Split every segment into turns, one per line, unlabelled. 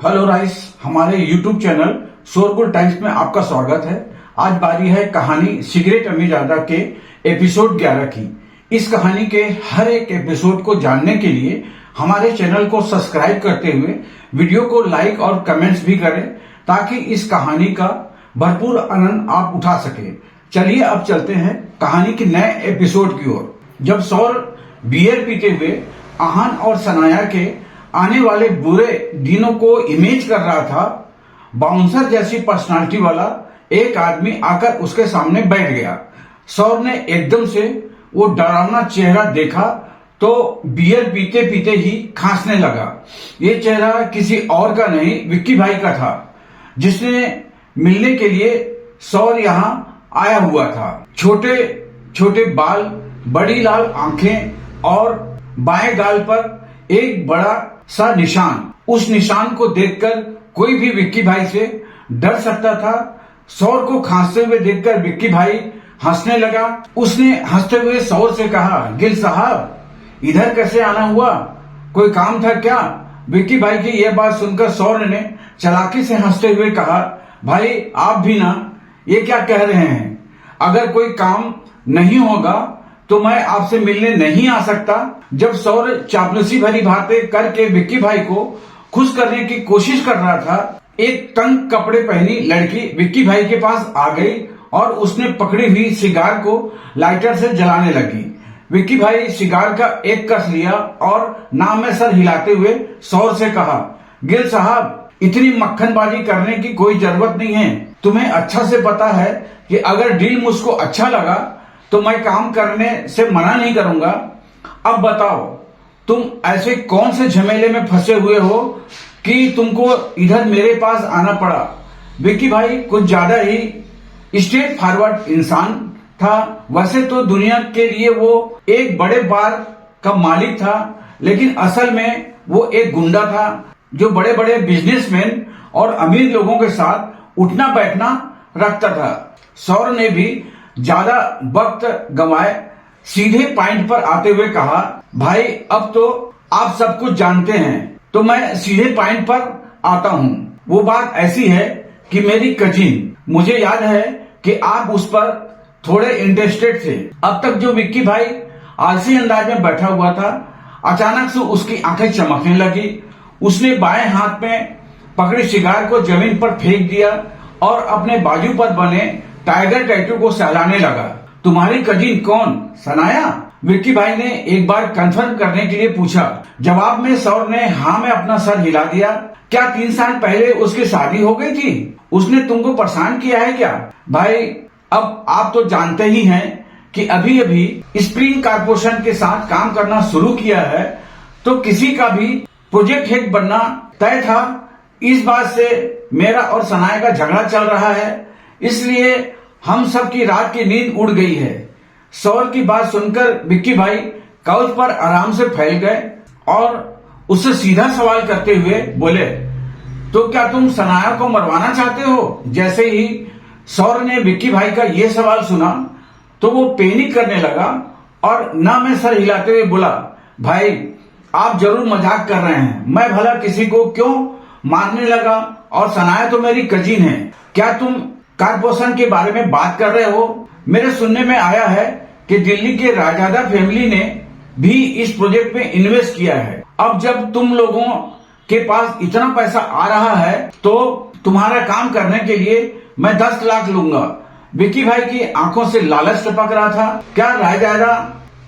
Hello rice, हमारे YouTube channel शोरगुल times में आपका स्वागत है। आज बारी है कहानी सिगरेट अमीजादा के एपिसोड 11 की। इस कहानी के हर एक एपिसोड को जानने के लिए हमारे चैनल को सब्सक्राइब करते हुए वीडियो को लाइक और कमेंट्स भी करें ताकि इस कहानी का भरपूर आनंद आप उठा सके। चलिए अब चलते हैं कहानी के नए एपिसोड की ओर। जब सौर बियर पीते हुए आहान और सनाया के आने वाले बुरे दिनों को इमेज कर रहा था, बाउंसर जैसी पर्सनालिटी वाला एक आदमी आकर उसके सामने बैठ गया। सौर ने एकदम से वो डरावना चेहरा देखा तो बियर पीते पीते ही खांसने लगा। ये चेहरा किसी और का नहीं, विक्की भाई का था, जिसने मिलने के लिए सौर यहाँ आया हुआ था। छोटे छोटे बाल, बड़ी लाल आंखें और बाएं गाल पर एक बड़ा सा निशान। उस निशान को देखकर कोई भी विक्की भाई से डर सकता था। सौर को खांसते हुए देखकर विक्की भाई हंसने लगा। उसने हंसते हुए सौर से कहा, गिल साहब, इधर कैसे आना हुआ? कोई काम था क्या? विक्की भाई की यह बात सुनकर सौर ने चालाकी से हंसते हुए कहा, भाई आप भी ना, ये क्या कह रहे हैं? अगर कोई काम नहीं होगा तो मैं आपसे मिलने नहीं आ सकता। जब सौर चापलूसी भरी बातें करके विक्की भाई को खुश करने की कोशिश कर रहा था, एक तंग कपड़े पहनी लड़की विक्की भाई के पास आ गई और उसने पकड़ी हुई सिगार को लाइटर से जलाने लगी। विक्की भाई सिगार का एक कस लिया और नाम में सर हिलाते हुए सौर से कहा, गिल साहब, इतनी मक्खनबाजी करने की कोई जरूरत नहीं है। तुम्हें अच्छा से पता है कि अगर डील मुझको अच्छा लगा तो मैं काम करने से मना नहीं करूंगा। अब बताओ, तुम ऐसे कौन से झमेले में फंसे हुए हो कि तुमको इधर मेरे पास आना पड़ा? विक्की भाई कुछ ज्यादा ही स्ट्रेट फॉरवर्ड इंसान था। वैसे तो दुनिया के लिए वो एक बड़े बार का मालिक था, लेकिन असल में वो एक गुंडा था जो बड़े बड़े बिजनेसमैन और अमीर लोगों के साथ उठना बैठना रखता था। सौर ने भी ज्यादा वक्त गंवाए सीधे पॉइंट पर आते हुए कहा, भाई अब तो आप सब कुछ जानते हैं तो मैं सीधे पॉइंट पर आता हूँ। वो बात ऐसी है कि मेरी कजिन, मुझे याद है कि आप उस पर थोड़े इंटरेस्टेड थे। अब तक जो विक्की भाई आलसी अंदाज में बैठा हुआ था, अचानक से उसकी आंखें चमकने लगी। उसने बाएं हाथ में पकड़ी सिगार को जमीन पर फेंक दिया और अपने बाजू पर बने टाइगर टैटू को सहलाने लगा। तुम्हारी कजिन कौन? सनाया? विक्की भाई ने एक बार कंफर्म करने के लिए पूछा। जवाब में सौर ने हाँ में अपना सर हिला दिया। क्या 3 साल पहले उसकी शादी हो गई थी? उसने तुमको परेशान किया है क्या? भाई अब आप तो जानते ही हैं कि अभी अभी स्प्रिंग कारपोरेशन के साथ काम करना शुरू किया है, तो किसी का भी प्रोजेक्ट हेड बनना तय था। इस बात से मेरा और सनाया का झगड़ा चल रहा है, इसलिए हम सब की रात की नींद उड़ गई है। सौर की बात सुनकर विक्की भाई काउच पर आराम से फैल गए और उससे सीधा सवाल करते हुए बोले, तो क्या तुम सनाया को मरवाना चाहते हो? जैसे ही सौर ने विक्की भाई का ये सवाल सुना तो वो पैनिक करने लगा और ना में सर हिलाते हुए बोला, भाई आप जरूर मजाक कर रहे हैं। मैं भला किसी को क्यों मारने लगा? और सनाया तो मेरी कजिन है। क्या तुम कारपोरेशन के बारे में बात कर रहे हो? मेरे सुनने में आया है कि दिल्ली के राजादा फैमिली ने भी इस प्रोजेक्ट में इन्वेस्ट किया है। अब जब तुम लोगों के पास इतना पैसा आ रहा है तो तुम्हारा काम करने के लिए मैं 10 लाख लूंगा। विक्की भाई की आंखों से लालच टपक रहा था। क्या राजादा?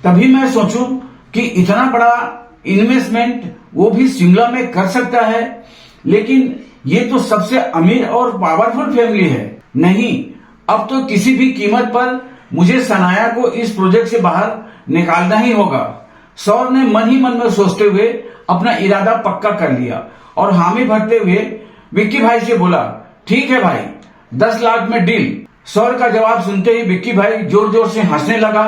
तभी मैं सोचूं कि इतना बड़ा इन्वेस्टमेंट वो भी शिमला में कर सकता है, लेकिन ये तो सबसे अमीर और पावरफुल फैमिली है। नहीं, अब तो किसी भी कीमत पर मुझे सनाया को इस प्रोजेक्ट से बाहर निकालना ही होगा। सौर ने मन ही मन में सोचते हुए अपना इरादा पक्का कर लिया और हामी भरते हुए विक्की भाई से बोला, ठीक है भाई, 10 लाख में डील। सौर का जवाब सुनते ही विक्की भाई जोर जोर से हंसने लगा।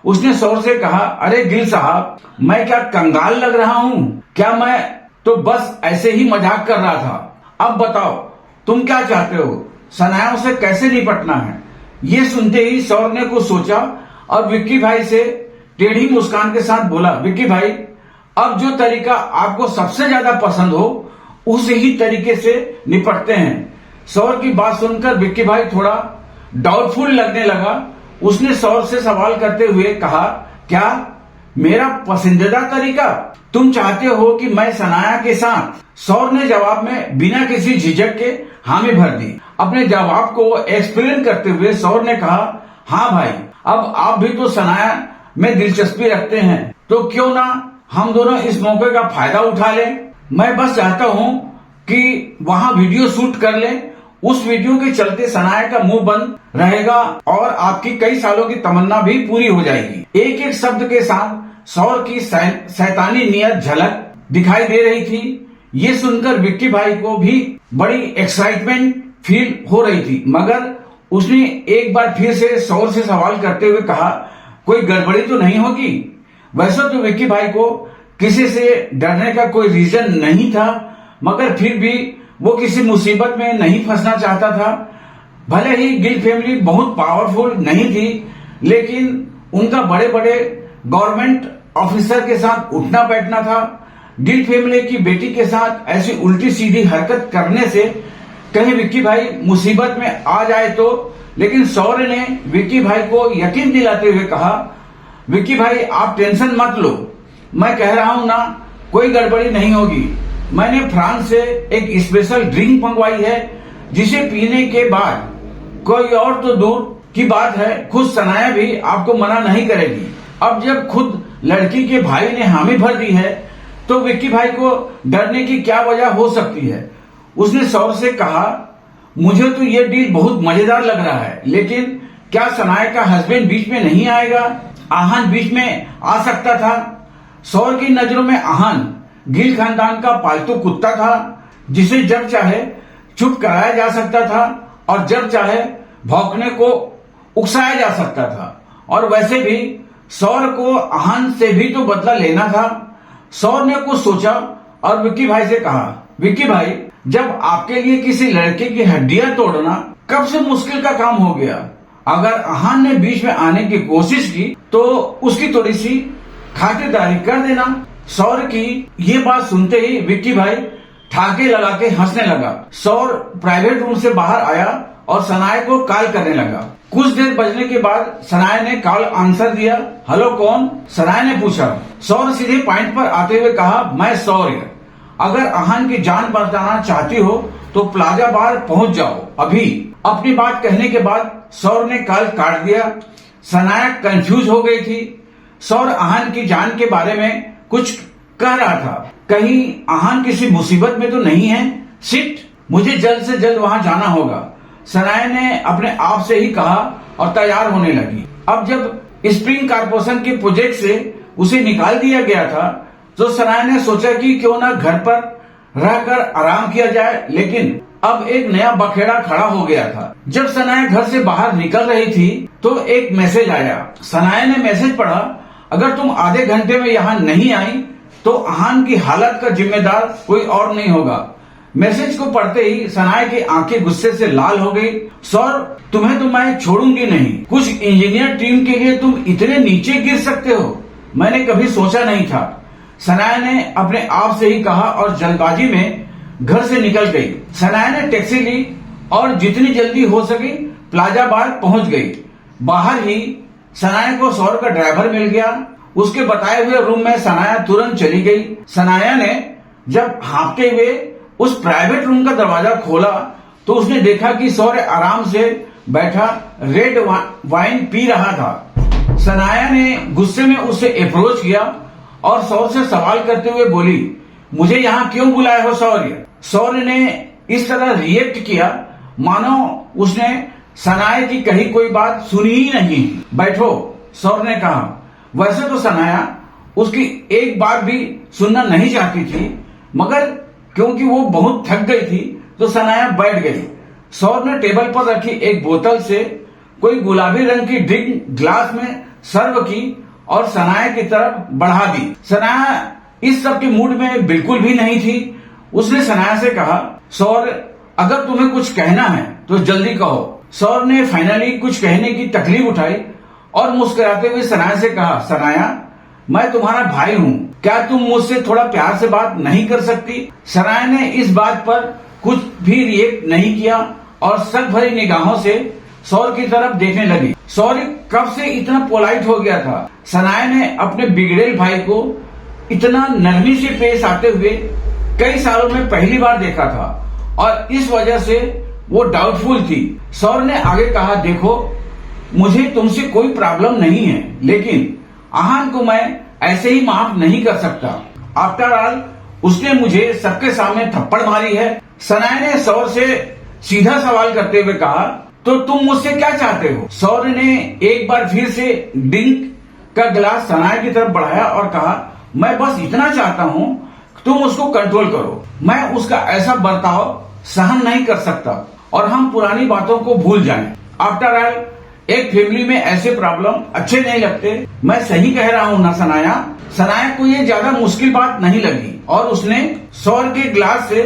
उसने सौर से कहा, अरे गिल साहब, मैं क्या कंगाल लग रहा हूँ क्या? मैं तो बस ऐसे ही मजाक कर रहा था। अब बताओ तुम क्या चाहते हो? सनाया से कैसे निपटना है? ये सुनते ही सौर ने कुछ सोचा और विक्की भाई से टेढ़ी मुस्कान के साथ बोला, विक्की भाई, अब जो तरीका आपको सबसे ज्यादा पसंद हो उसी ही तरीके से निपटते हैं। सौर की बात सुनकर विक्की भाई थोड़ा डाउटफुल लगने लगा। उसने सौर से सवाल करते हुए कहा, क्या मेरा पसंदीदा तरीका? तुम चाहते हो कि मैं सनाया के साथ? सौर ने जवाब में बिना किसी झिझक के हामी भर दी। अपने जवाब को एक्सप्लेन करते हुए सौर ने कहा, हाँ भाई, अब आप भी तो सनाया में दिलचस्पी रखते हैं, तो क्यों ना हम दोनों इस मौके का फायदा उठा लें। मैं बस चाहता हूँ कि वहाँ वीडियो शूट कर लें। उस वीडियो के चलते सनाया का मुंह बंद रहेगा और आपकी कई सालों की तमन्ना भी पूरी हो जाएगी। एक एक शब्द के साथ सौर की शैतानी नियत झलक दिखाई दे रही थी। ये सुनकर विक्की भाई को भी बड़ी एक्साइटमेंट फील हो रही थी, मगर उसने एक बार फिर से सौर से सवाल करते हुए कहा, कोई गड़बड़ी तो नहीं होगी? वैसे तो विक्की भाई को किसी से डरने का कोई रीजन नहीं था, मगर फिर भी वो किसी मुसीबत में नहीं फंसना चाहता था। भले ही गिल फैमिली बहुत पावरफुल नहीं थी, लेकिन उनका बड़े बड़े गवर्नमेंट ऑफिसर के साथ उठना बैठना था। गिल फैमिली की बेटी के साथ ऐसी उल्टी सीधी हरकत करने से कहीं विक्की भाई मुसीबत में आ जाए तो। लेकिन सौर ने विक्की भाई को यकीन दिलाते हुए कहा, विक्की भाई आप टेंशन मत लो, मैं कह रहा हूं ना, कोई गड़बड़ी नहीं होगी। मैंने फ्रांस से एक स्पेशल ड्रिंक मंगवाई है, जिसे पीने के बाद कोई और तो दूर की बात है, खुद सनाया भी आपको मना नहीं करेगी। अब जब खुद लड़की के भाई ने हामी भर दी है, तो विक्की भाई को डरने की क्या वजह हो सकती है। उसने सौर से कहा, मुझे तो ये डील बहुत मजेदार लग रहा है, लेकिन क्या सनाया का हस्बैंड बीच में नहीं आएगा? आहान बीच में आ सकता था। सौर की नजरों में आहान गिल खानदान का पालतू कुत्ता था, जिसे जब चाहे चुप कराया जा सकता था और जब चाहे भौंकने को उकसाया जा सकता था। और वैसे भी सौर को आहान से भी तो बदला लेना था। सौर ने कुछ सोचा और विक्की भाई से कहा, विक्की भाई, जब आपके लिए किसी लड़के की हड्डियां तोड़ना कब से मुश्किल का काम हो गया? अगर आहान ने बीच में आने की कोशिश की तो उसकी थोड़ी सी खातिरदारी कर देना। सौर की ये बात सुनते ही विक्की भाई ठाके लगा के हंसने लगा। सौर प्राइवेट रूम से बाहर आया और सनाया को कॉल करने लगा। कुछ देर बजने के बाद सनाया ने कॉल आंसर दिया। हेलो, कौन? सनाया ने पूछा। सौर सीधे पॉइंट पर आते हुए कहा, मैं सौर्य। अगर आहान की जान बचाना चाहती हो तो प्लाजा बार पहुंच जाओ अभी। अपनी बात कहने के बाद सौर ने कॉल काट दिया। सनाया कंफ्यूज हो गई थी। सौर आहान की जान के बारे में कुछ कह रहा था, कहीं आहान किसी मुसीबत में तो नहीं है? शिट, मुझे जल्द से जल्द वहां जाना होगा, सनाया ने अपने आप से ही कहा और तैयार होने लगी। अब जब स्प्रिंग कारपोरेशन के प्रोजेक्ट से उसे निकाल दिया गया था, तो सनाया ने सोचा कि क्यों ना घर पर रहकर आराम किया जाए। लेकिन अब एक नया बखेड़ा खड़ा हो गया था। जब सनाया घर से बाहर निकल रही थी तो एक मैसेज आया। सनाया ने मैसेज पढ़ा, अगर तुम आधे घंटे में यहाँ नहीं आई तो आहान की हालत का जिम्मेदार कोई और नहीं होगा। मैसेज को पढ़ते ही सनाया की आंखें गुस्से से लाल हो गई। सौर, तुम्हें तो मैं छोड़ूंगी नहीं। कुछ इंजीनियर टीम के लिए तुम इतने नीचे गिर सकते हो, मैंने कभी सोचा नहीं था। सनाया ने अपने आप से ही कहा और जल्दबाजी में घर से निकल गई। सनाया ने टैक्सी ली और जितनी जल्दी हो सकी प्लाजा बार पहुंच गई। बाहर ही सनाया को सौर का ड्राइवर मिल गया। उसके बताए हुए रूम में सनाया तुरंत चली गई। सनाया ने जब हाँफते हुए उस प्राइवेट रूम का दरवाजा खोला तो उसने देखा कि सौर आराम से बैठा रेड वाइन पी रहा था। सनाया ने गुस्से में उसे अप्रोच किया और सौर से सवाल करते हुए बोली, मुझे यहाँ क्यों बुलाया हो सौर्य? सौर्य ने इस तरह रिएक्ट किया मानो उसने सनाया की कही कोई बात सुनी ही नहीं। बैठो, सौर्य ने कहा। वैसे तो सनाया उसकी एक बात भी सुनना नहीं चाहती थी, मगर क्योंकि वो बहुत थक गई थी तो सनाया बैठ गई। सौर्य ने टेबल पर रखी एक बोतल से कोई गुलाबी रंग की ड्रिंक ग्लास में सर्व की और सनाया की तरफ बढ़ा दी। सनाया इस सब के मूड में बिल्कुल भी नहीं थी। उसने सनाया से कहा, सौर्य, अगर तुम्हें कुछ कहना है तो जल्दी कहो। सौर्य ने फाइनली कुछ कहने की तकलीफ उठाई और मुस्कुराते हुए सनाया से कहा, सनाया, मैं तुम्हारा भाई हूँ, क्या तुम मुझसे थोड़ा प्यार से बात नहीं कर सकती? सनाया ने इस बात पर कुछ भी रिएक्ट नहीं किया और शक भरी निगाहों से सौर की तरफ देखने लगी। सौर कब से इतना पोलाइट हो गया था? सनाया ने अपने बिगड़ेल भाई को इतना नरमी से पेश आते हुए कई सालों में पहली बार देखा था और इस वजह से वो डाउटफुल थी। सौर ने आगे कहा, देखो मुझे तुमसे कोई प्रॉब्लम नहीं है, लेकिन आहान को मैं ऐसे ही माफ नहीं कर सकता। आफ्टर ऑल उसने मुझे सबके सामने थप्पड़ मारी है। सनाया ने सौर से सीधा सवाल करते हुए कहा, तो तुम मुझसे क्या चाहते हो? सौर ने एक बार फिर से ड्रिंक का गिलास सनाया की तरफ बढ़ाया और कहा, मैं बस इतना चाहता हूँ तुम उसको कंट्रोल करो। मैं उसका ऐसा बर्ताव सहन नहीं कर सकता और हम पुरानी बातों को भूल जाएं। आफ्टर ऑल एक फैमिली में ऐसे प्रॉब्लम अच्छे नहीं लगते। मैं सही कह रहा हूँ ना सनाया? सनाया को ये ज्यादा मुश्किल बात नहीं लगी और उसने सौर के ग्लास से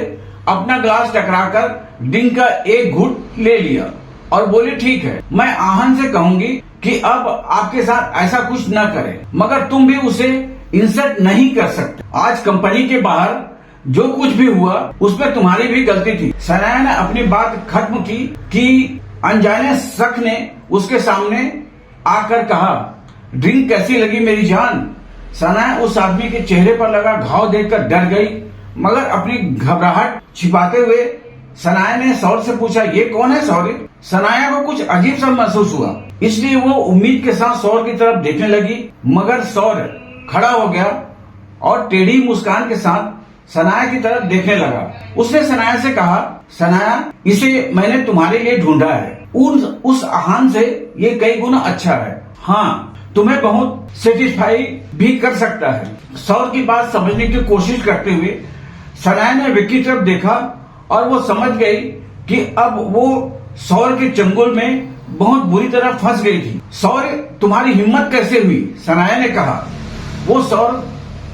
अपना ग्लास टकराकर ड्रिंक का एक घूंट ले लिया और बोली, ठीक है, मैं आहन से कहूंगी कि अब आपके साथ ऐसा कुछ न करे, मगर तुम भी उसे इंसल्ट नहीं कर सकते। आज कंपनी के बाहर जो कुछ भी हुआ उसमें तुम्हारी भी गलती थी। सनाया ने अपनी बात खत्म की कि अनजाने शख्स ने उसके सामने आकर कहा, ड्रिंक कैसी लगी मेरी जान? सनाया उस आदमी के चेहरे पर लगा घाव देखकर डर गई, मगर अपनी घबराहट छिपाते हुए सनाया ने सौर से पूछा, ये कौन है सौर? सनाया को कुछ अजीब सा महसूस हुआ, इसलिए वो उम्मीद के साथ सौर की तरफ देखने लगी, मगर सौर खड़ा हो गया और टेढ़ी मुस्कान के साथ सनाया की तरफ देखने लगा। उसने सनाया से कहा, सनाया, इसे मैंने तुम्हारे लिए ढूंढा है। उस आहान से ये कई गुना अच्छा है। हाँ, तुम्हें बहुत सेटिस्फाई भी कर सकता है। सौर की बात समझने की कोशिश करते हुए सनाया ने विक्की तरफ देखा और वो समझ गई कि अब वो सौर के चंगुल में बहुत बुरी तरह फंस गई थी। सौर, तुम्हारी हिम्मत कैसे हुई? सनाया ने कहा। वो सौर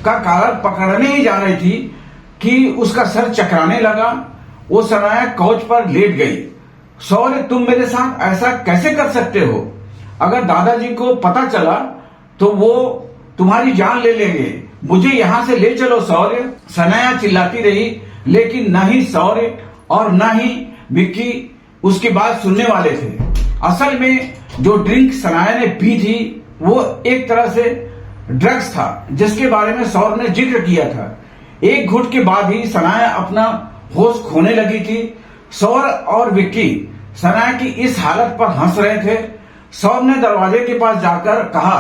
का कॉलर पकड़ने ही जा रही थी कि उसका सर चकराने लगा। वो सनाया काउच पर लेट गई। सौर, तुम मेरे साथ ऐसा कैसे कर सकते हो? अगर दादाजी को पता चला तो वो तुम्हारी जान ले लेंगे। मुझे यहाँ से ले चलो सौर। सनाया चिल्लाती रही, लेकिन न ही सौर और न ही विक्की उसकी बात सुनने वाले थे। असल में जो ड्रिंक सनाया ने पी थी वो एक तरह से ड्रग्स था, जिसके बारे में सौर ने जिक्र किया था। एक घुट के बाद ही सनाया अपना होश खोने लगी थी। सौर और विक्की सनाया की इस हालत पर हंस रहे थे। सौर ने दरवाजे के पास जाकर कहा,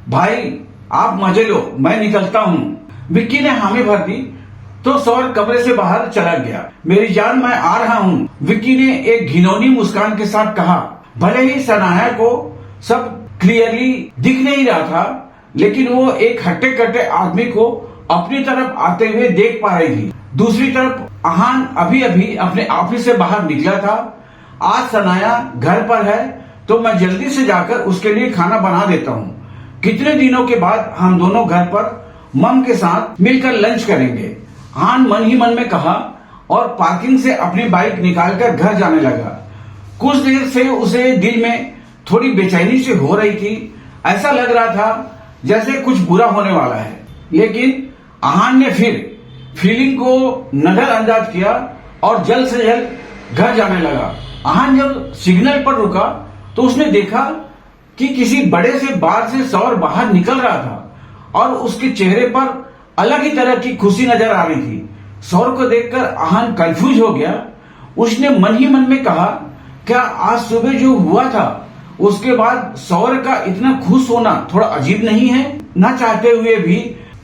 भाई आप मजे लो, मैं निकलता हूँ। विक्की ने हामी भर दी तो सौर कमरे से बाहर चला गया। मेरी जान, मैं आ रहा हूँ, विक्की ने एक घिनौनी मुस्कान के साथ कहा। भले ही सनाया को सब क्लियरली दिख नहीं रहा था, लेकिन वो एक हट्टे कट्टे आदमी को अपनी तरफ आते हुए देख पा रही थी। दूसरी तरफ आहान अभी अभी अपने ऑफिस से बाहर निकला था। आज सनाया घर पर है तो मैं जल्दी से जाकर उसके लिए खाना बना देता हूँ। कितने दिनों के बाद हम दोनों घर पर मम के साथ मिलकर लंच करेंगे। आहान मन ही मन में कहा और पार्किंग से अपनी बाइक निकालकर घर जाने लगा। कुछ देर से उसे दिल में थोड़ी बेचैनी से हो रही थी। ऐसा लग रहा था जैसे कुछ बुरा होने वाला है, लेकिन आहान ने फिर फीलिंग को नजरअंदाज किया और जल्द से जल्द घर जाने लगा। आहान जब सिग्नल पर रुका तो उसने देखा कि किसी बड़े से बार से सौर बाहर निकल रहा था और उसके चेहरे पर अलग ही तरह की खुशी नजर आ रही थी। सौर को देखकर आहान कंफ्यूज हो गया। उसने मन ही मन में कहा, क्या आज सुबह जो हुआ था उसके बाद सौर का इतना खुश होना थोड़ा अजीब नहीं है? ना चाहते हुए भी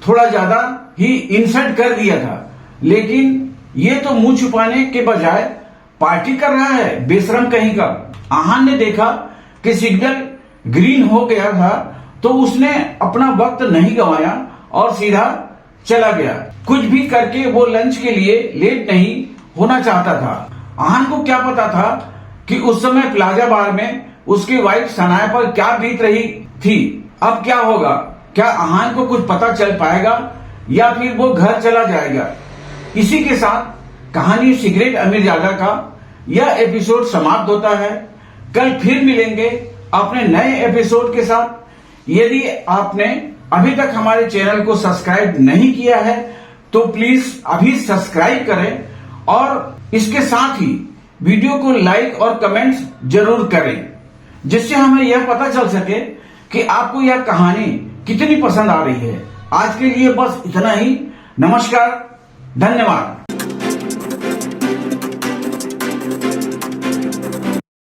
थोड़ा ज्यादा ही इंसल्ट कर दिया था, लेकिन ये तो मुंह छुपाने के बजाय पार्टी कर रहा है, बेशरम कहीं का। आहान ने देखा कि सिग्नल ग्रीन हो गया था तो उसने अपना वक्त नहीं गंवाया और सीधा चला गया। कुछ भी करके वो लंच के लिए लेट नहीं होना चाहता था। आहान को क्या पता था कि उस समय प्लाजा बार में उसकी वाइफ सनाया पर क्या बीत रही थी। अब क्या होगा? क्या आहान को कुछ पता चल पाएगा या फिर वो घर चला जाएगा? इसी के साथ कहानी सिगरेट अमीरजादा का यह एपिसोड समाप्त होता है। कल फिर मिलेंगे अपने नए एपिसोड के साथ। यदि आपने अभी तक हमारे चैनल को सब्सक्राइब नहीं किया है तो प्लीज अभी सब्सक्राइब करें और इसके साथ ही वीडियो को लाइक और कमेंट्स जरूर करें, जिससे हमें यह पता चल सके कि आपको यह कहानी कितनी पसंद आ रही है। आज के लिए बस इतना ही। नमस्कार, धन्यवाद।